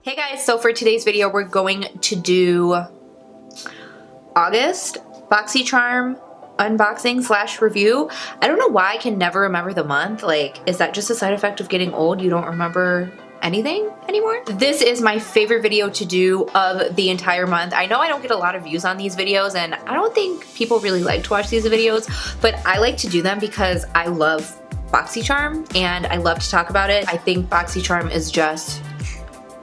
Hey guys, so for today's video we're going to do August Boxycharm unboxing slash review. I don't know why I can never remember the month. Like, is that just a side effect of getting old? You don't remember anything anymore? This is my favorite video to do of the entire month. I know I don't get a lot of views on these videos and I don't think people really like to watch these videos, but I like to do them because I love Boxycharm and I love to talk about it. I think Boxycharm is just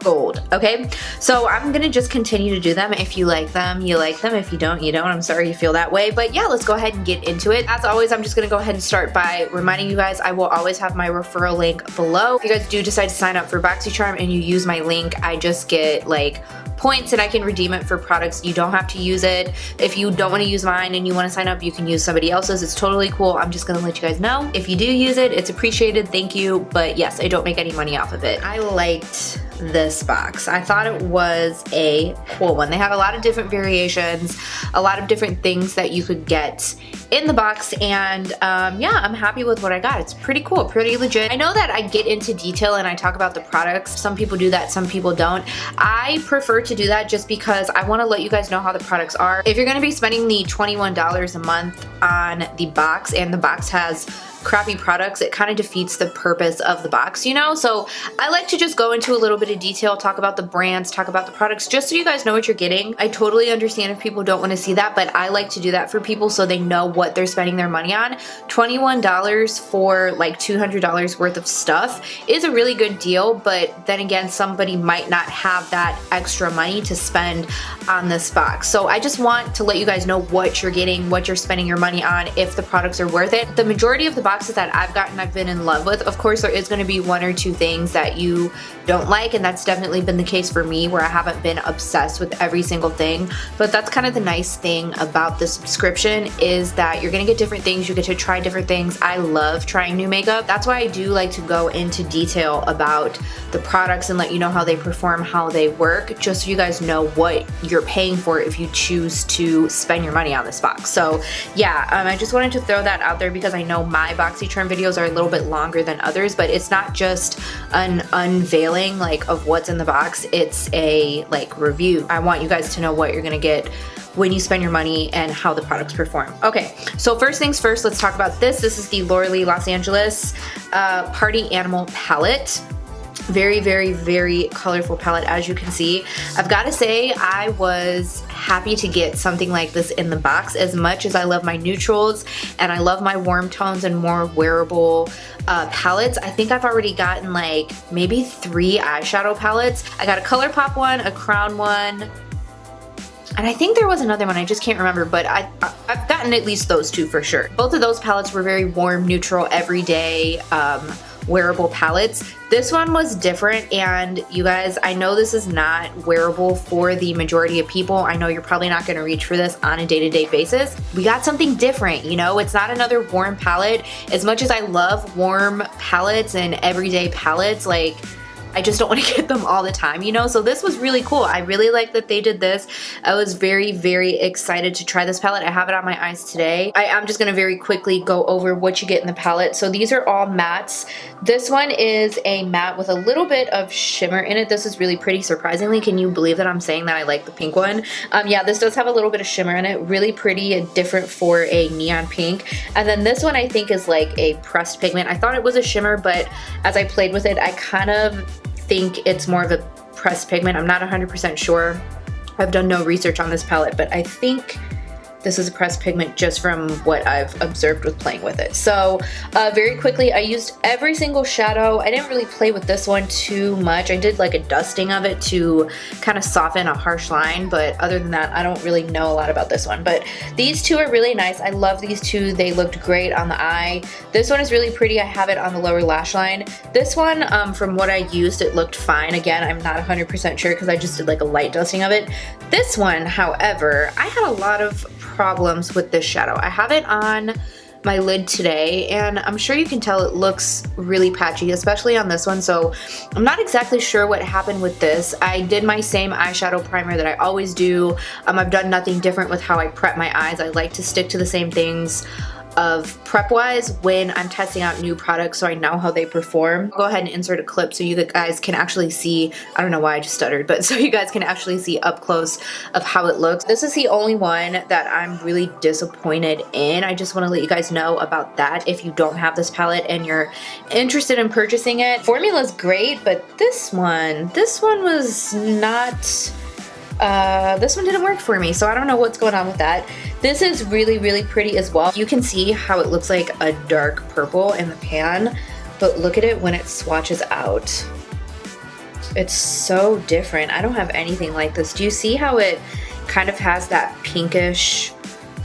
gold. Okay, so I'm gonna just continue to do them. If you like them, you like them. If you don't, you don't. I'm sorry you feel that way, but yeah, let's go ahead and get into it. As always, I'm just gonna go ahead and start by reminding you guys I will always have my referral link below. If you guys do decide to sign up for Boxycharm and you use my link, I just get like points and I can redeem it for products. You don't have to use it. If you don't want to use mine and you want to sign up, you can use somebody else's. It's totally cool. I'm just gonna let you guys know. If you do use it, it's appreciated. Thank you. But yes, I don't make any money off of it. I liked this box. I thought it was a cool one. They have a lot of different variations, a lot of different things that you could get in the box, and yeah, I'm happy with what I got. It's pretty cool, pretty legit. I know that I get into detail and I talk about the products. Some people do that, some people don't. I prefer to do that just because I want to let you guys know how the products are. If you're going to be spending the $21 a month on the box and the box has crappy products, it kind of defeats the purpose of the box, you know? So I like to just go into a little bit of detail, talk about the brands, talk about the products, just so you guys know what you're getting. I totally understand if people don't want to see that, but I like to do that for people so they know what they're spending their money on. $21 for like $200 worth of stuff is a really good deal, but then again, somebody might not have that extra money to spend on this box. So I just want to let you guys know what you're getting, what you're spending your money on, if the products are worth it. The majority of the boxes that I've gotten, I've been in love with. Of course, there is going to be one or two things that you don't like, and that's definitely been the case for me, where I haven't been obsessed with every single thing. But that's kind of the nice thing about the subscription, is that you're going to get different things. You get to try different things. I love trying new makeup. That's why I do like to go into detail about the products and let you know how they perform, how they work, just so you guys know what you're paying for if you choose to spend your money on this box. So yeah, I just wanted to throw that out there because I know my Boxycharm videos are a little bit longer than others, but it's not just an unveiling like of what's in the box, it's a like review. I want you guys to know what you're gonna get when you spend your money and how the products perform. Okay, so first things first, let's talk about this. This is the Laura Los Angeles Party Animal Palette. Very, very, very colorful palette, as you can see. I've got to say, I was happy to get something like this in the box. As much as I love my neutrals and I love my warm tones and more wearable palettes, I think I've already gotten like maybe 3 eyeshadow palettes. I got a ColourPop one, a Crown one, and I think there was another one, I just can't remember, but I've gotten at least those 2 for sure. Both of those palettes were very warm, neutral, everyday, wearable palettes. This one was different, and you guys, I know this is not wearable for the majority of people. I know you're probably not going to reach for this on a day-to-day basis. We got something different, you know? It's not another warm palette. As much as I love warm palettes and everyday palettes, like, I just don't want to get them all the time, you know? So this was really cool. I really like that they did this. I was very, very excited to try this palette. I have it on my eyes today. I'm just gonna very quickly go over what you get in the palette. So these are all mattes. This one is a matte with a little bit of shimmer in it. This is really pretty, surprisingly. Can you believe that I'm saying that I like the pink one? Yeah, this does have a little bit of shimmer in it. Really pretty and different for a neon pink. And then this one I think is like a pressed pigment. I thought it was a shimmer, but as I played with it, I kind of think it's more of a pressed pigment. I'm not 100% sure. I've done no research on this palette, but I think this is a pressed pigment just from what I've observed with playing with it. So very quickly, I used every single shadow. I didn't really play with this one too much. I did like a dusting of it to kind of soften a harsh line, but other than that, I don't really know a lot about this one. But these 2 are really nice. I love these 2. They looked great on the eye. This one is really pretty. I have it on the lower lash line. This one, from what I used, it looked fine. Again, I'm not 100% sure because I just did like a light dusting of it. This one, however, I had a lot of problems with this shadow. I have it on my lid today, and I'm sure you can tell it looks really patchy, especially on this one, so I'm not exactly sure what happened with this. I did my same eyeshadow primer that I always do. I've done nothing different with how I prep my eyes. I like to stick to the same things of prep wise when I'm testing out new products so I know how they perform. I'll go ahead and insert a clip so you guys can actually see, I don't know why I just stuttered, but so you guys can actually see up close of how it looks. This is the only one that I'm really disappointed in. I just want to let you guys know about that if you don't have this palette and you're interested in purchasing it. Formula's great, but this one was not, this one didn't work for me, so I don't know what's going on with that. This is really, really pretty as well. You can see how it looks like a dark purple in the pan, but look at it when it swatches out. It's so different. I don't have anything like this. Do you see how it kind of has that pinkish,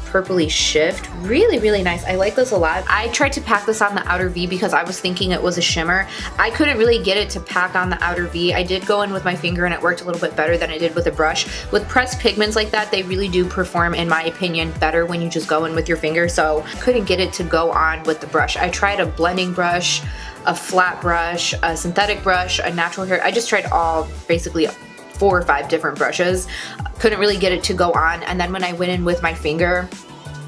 purpley shift? Really, really nice. I like this a lot. I tried to pack this on the outer V because I was thinking it was a shimmer. I couldn't really get it to pack on the outer V. I did go in with my finger and it worked a little bit better than I did with a brush. With pressed pigments like that, they really do perform, in my opinion, better when you just go in with your finger. So I couldn't get it to go on with the brush. I tried a blending brush, a flat brush, a synthetic brush, a natural hair. I just tried all, basically 4 or 5 different brushes. Couldn't really get it to go on, and then when I went in with my finger,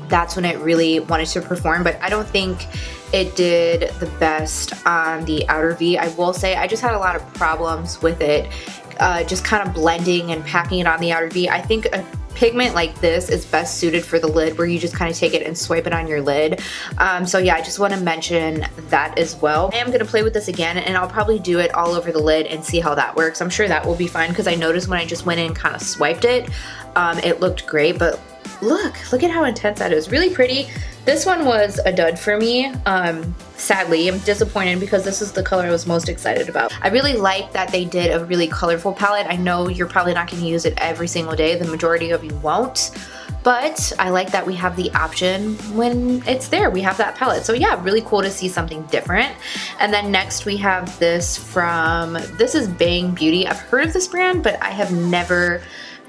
that's when it really wanted to perform, but I don't think it did the best on the outer V. I will say I just had a lot of problems with it, just kind of blending and packing it on the outer V. I think a pigment like this is best suited for the lid, where you just kind of take it and swipe it on your lid. So yeah, I just want to mention that as well. I am going to play with this again, and I'll probably do it all over the lid and see how that works. I'm sure that will be fine, because I noticed when I just went in and kind of swiped it, it looked great, but look at how intense that is. Really pretty. This one was a dud for me. Sadly, I'm disappointed because this is the color I was most excited about. I really like that they did a really colorful palette. I know you're probably not going to use it every single day. The majority of you won't. But I like that we have the option when it's there. We have that palette. So yeah, really cool to see something different. And then next we have this from, this is Bang Beauty. I've heard of this brand, but I have never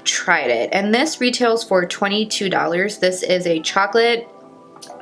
tried it. And this retails for $22. This is a chocolate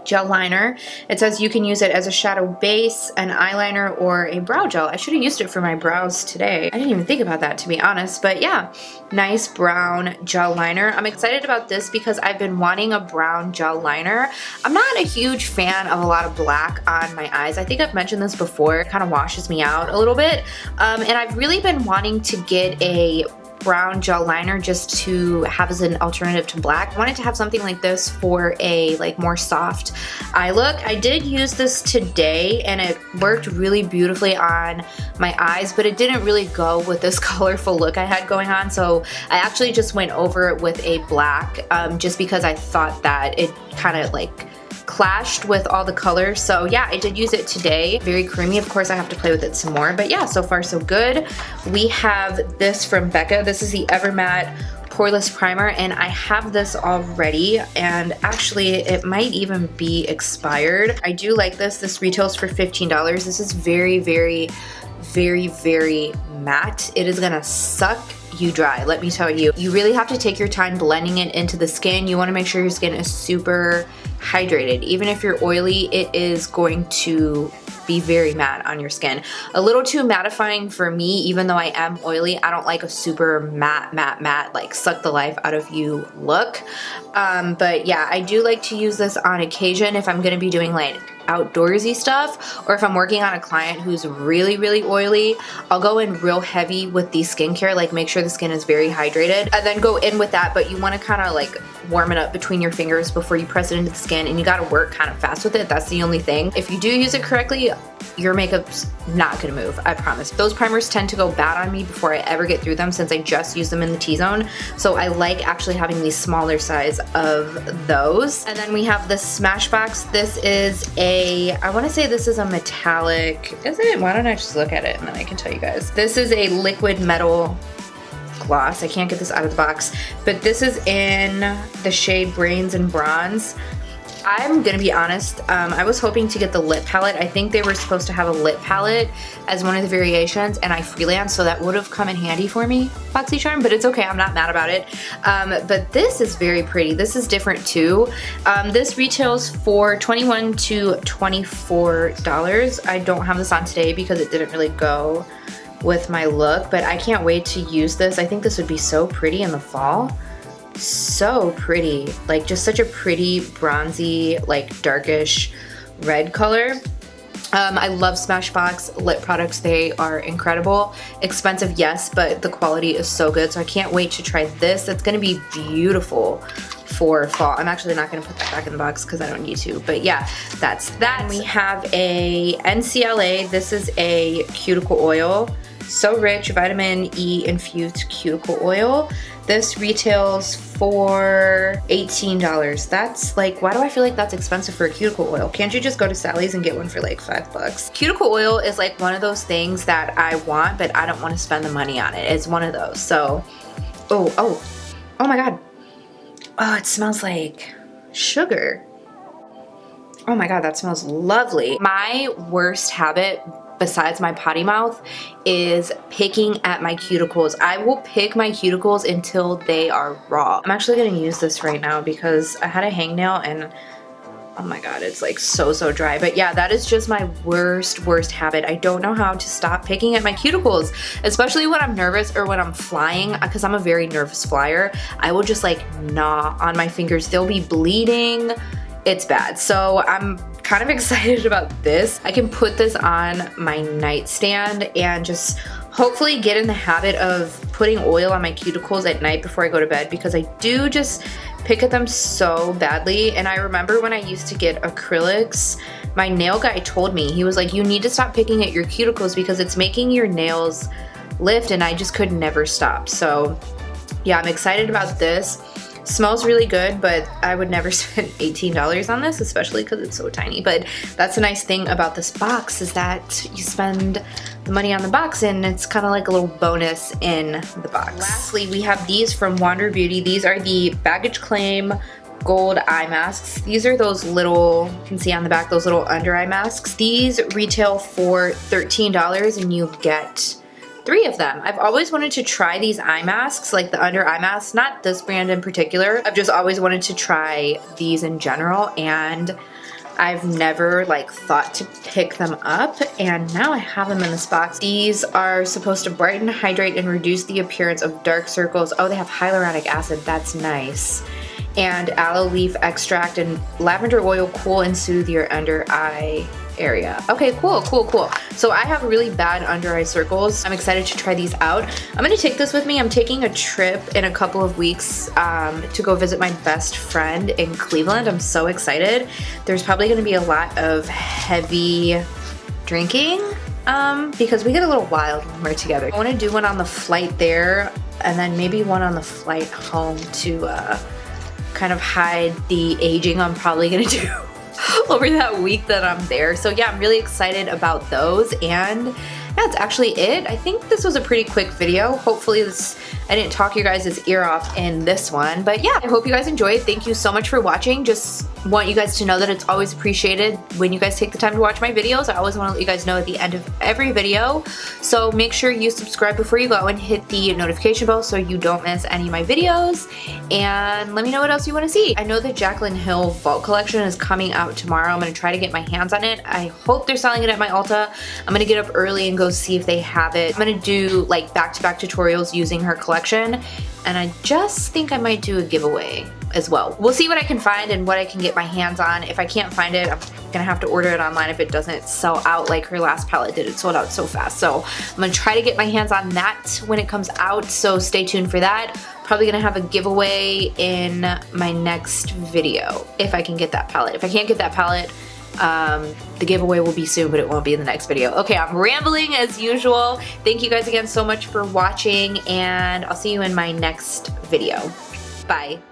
gel liner. It says you can use it as a shadow base, an eyeliner, or a brow gel. I should have used it for my brows today. I didn't even think about that, to be honest, but yeah, nice brown gel liner. I'm excited about this because I've been wanting a brown gel liner. I'm not a huge fan of a lot of black on my eyes. I think I've mentioned this before. It kind of washes me out a little bit. And I've really been wanting to get a brown gel liner just to have as an alternative to black. I wanted to have something like this for a more soft eye look. I did use this today and it worked really beautifully on my eyes, but it didn't really go with this colorful look I had going on, so I actually just went over it with a black just because I thought that it kind of clashed with all the colors. So yeah, I did use it today. Very creamy. Of course, I have to play with it some more, but yeah, so far so good. We have this from Becca. This is the Ever Matte Poreless Primer, and I have this already, and actually it might even be expired. I do like this. This retails for $15. This is very, very, very, very matte. It is gonna suck you dry, let me tell you. You really have to take your time blending it into the skin. You want to make sure your skin is super hydrated. Even if you're oily, it is going to be very matte on your skin. A little too mattifying for me, even though I am oily. I don't like a super matte, like suck the life out of you look. But yeah, I do like to use this on occasion if I'm gonna be doing outdoorsy stuff, or if I'm working on a client who's really, really oily. I'll go in real heavy with the skincare, make sure the skin is very hydrated, and then go in with that, but you want to kind of warm it up between your fingers before you press it into the skin, and you got to work kind of fast with it. That's the only thing. If you do use it correctly, your makeup's not gonna move, I promise. Those primers tend to go bad on me before I ever get through them, since I just use them in the T-zone, so I like actually having the smaller size of those. And then we have the Smashbox. This is I want to say this is a metallic, is it? Why don't I just look at it and then I can tell you guys. This is a liquid metal gloss. I can't get this out of the box, but this is in the shade Brains and Bronze. I'm gonna be honest, I was hoping to get the lip palette. I think they were supposed to have a lip palette as one of the variations, and I freelanced, so that would have come in handy for me, Boxycharm, but it's okay, I'm not mad about it. But this is very pretty. This is different too. This retails for $21 to $24. I don't have this on today because it didn't really go with my look, but I can't wait to use this. I think this would be so pretty in the fall. So pretty, like just such a pretty bronzy, like darkish red color. I love Smashbox lip products. They are incredible. Expensive, yes, but the quality is so good. So I can't wait to try this. It's gonna be beautiful for fall. I'm actually not gonna put that back in the box because I don't need to, but yeah, that's that. And we have a NCLA. This is a cuticle oil. So rich, vitamin E infused cuticle oil. This retails for $18. That's like, why do I feel like that's expensive for a cuticle oil? Can't you just go to Sally's and get one for like $5? Cuticle oil is like one of those things that I want, but I don't want to spend the money on it. It's one of those. So, oh my God. Oh, it smells like sugar. Oh my God, that smells lovely. My worst habit besides my potty mouth is picking at my cuticles. I will pick my cuticles until they are raw. I'm actually gonna use this right now because I had a hangnail and oh my God, it's like so dry. But yeah, that is just my worst habit. I don't know how to stop picking at my cuticles, especially when I'm nervous or when I'm flying, because I'm a very nervous flyer. I will just like gnaw on my fingers. They'll be bleeding. It's bad. So I'm kind of excited about this. I can put this on my nightstand and just hopefully get in the habit of putting oil on my cuticles at night before I go to bed, because I do just pick at them so badly. And I remember when I used to get acrylics, my nail guy told me, he was like, you need to stop picking at your cuticles because it's making your nails lift, and I just could never stop. So yeah, I'm excited about this. Smells really good, but I would never spend $18 on this, especially because it's so tiny. But that's a nice thing about this box, is that you spend the money on the box and it's kind of like a little bonus in the box. Lastly, we have these from Wander Beauty. These are the Baggage Claim Gold Eye Masks. These are those little, you can see on the back, those little under eye masks. These retail for $13 and you get 3 of them. I've always wanted to try these eye masks, like the under eye masks, not this brand in particular. I've just always wanted to try these in general, and I've never like thought to pick them up, and now I have them in this box. These are supposed to brighten, hydrate, and reduce the appearance of dark circles. Oh, they have hyaluronic acid. That's nice. And aloe leaf extract and lavender oil cool and soothe your under eye area. Okay, cool. So I have really bad under eye circles. I'm excited to try these out. I'm gonna take this with me. I'm taking a trip in a couple of weeks to go visit my best friend in Cleveland. I'm so excited. There's probably gonna be a lot of heavy drinking because we get a little wild when we're together. I wanna do one on the flight there and then maybe one on the flight home to kind of hide the aging I'm probably gonna do over that week that I'm there. So yeah, I'm really excited about those, and that's actually it. I think this was a pretty quick video. Hopefully I didn't talk your guys' ear off in this one, but yeah, I hope you guys enjoyed. Thank you so much for watching. Just want you guys to know that it's always appreciated when you guys take the time to watch my videos. I always want to let you guys know at the end of every video. So make sure you subscribe before you go and hit the notification bell so you don't miss any of my videos. And let me know what else you want to see. I know the Jaclyn Hill Vault collection is coming out tomorrow. I'm going to try to get my hands on it. I hope they're selling it at my Ulta. I'm going to get up early and go see if they have it. I'm going to do like back-to-back tutorials using her collection. And I just think I might do a giveaway as well. We'll see what I can find and what I can get my hands on. If I can't find it, I'm gonna have to order it online if it doesn't sell out like her last palette did. It sold out so fast. So I'm gonna try to get my hands on that when it comes out, so stay tuned for that. Probably gonna have a giveaway in my next video if I can get that palette. If I can't get that palette, the giveaway will be soon, but it won't be in the next video. Okay, I'm rambling as usual. Thank you guys again so much for watching, and I'll see you in my next video. Bye.